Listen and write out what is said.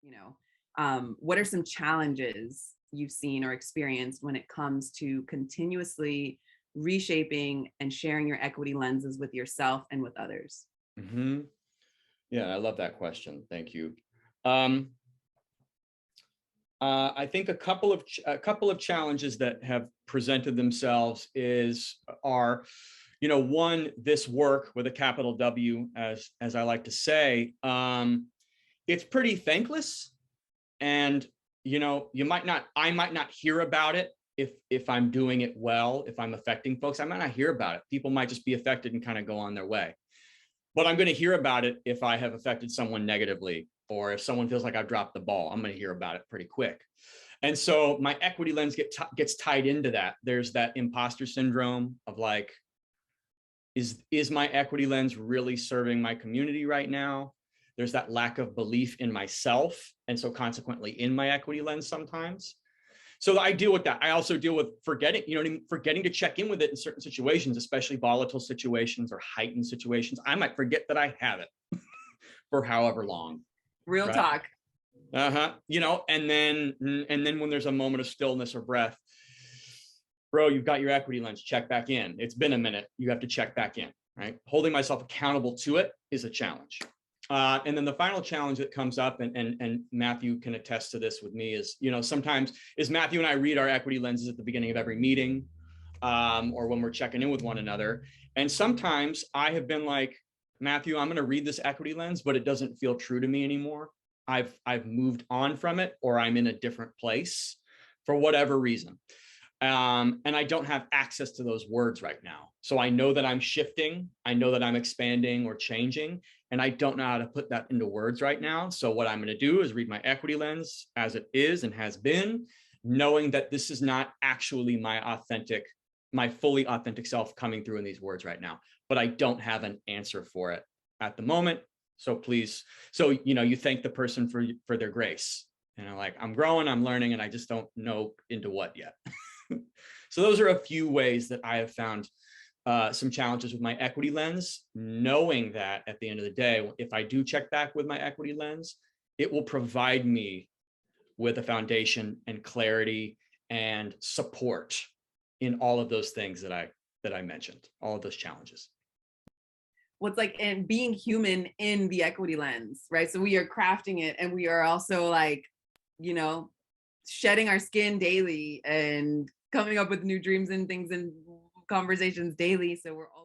you know, what are some challenges you've seen or experienced when it comes to continuously reshaping and sharing your equity lenses with yourself and with others? Hmm. Yeah, I love that question. Thank you. Um, I think a couple of challenges that have presented themselves are, one, this work with a capital W, as I like to say, it's pretty thankless, and I might not hear about it if I'm doing it well, if I'm affecting folks. I might not hear about it. People might just be affected and kind of go on their way. But I'm going to hear about it if I have affected someone negatively, or if someone feels like I've dropped the ball. I'm going to hear about it pretty quick. And so my equity lens gets tied into that. There's that imposter syndrome of like, is my equity lens really serving my community right now? There's that lack of belief in myself, and so consequently in my equity lens sometimes. So I deal with that. I also deal with forgetting, forgetting to check in with it in certain situations, especially volatile situations or heightened situations. I might forget that I have it for however long. Real Right. talk. And then when there's a moment of stillness or breath, bro, you've got your equity lens, check back in. It's been a minute. You have to check back in, right? Holding myself accountable to it is a challenge. And then the final challenge that comes up, and Matthew can attest to this with me, is, sometimes Matthew and I read our equity lenses at the beginning of every meeting, or when we're checking in with one another. And sometimes I have been like, Matthew, I'm going to read this equity lens, but it doesn't feel true to me anymore. I've moved on from it, or I'm in a different place for whatever reason. And I don't have access to those words right now. So I know that I'm shifting. I know that I'm expanding or changing, and I don't know how to put that into words right now. So what I'm going to do is read my equity lens as it is and has been, knowing that this is not actually my fully authentic self coming through in these words right now, but I don't have an answer for it at the moment. So please, you thank the person for their grace. Like, I'm growing, I'm learning, and I just don't know into what yet. So those are a few ways that I have found some challenges with my equity lens, knowing that at the end of the day, if I do check back with my equity lens, it will provide me with a foundation and clarity and support in all of those things that I mentioned, all of those challenges. What's like, and being human in the equity lens, right? So we are crafting it, and we are also like, shedding our skin daily and coming up with new dreams and things and conversations daily. So we're all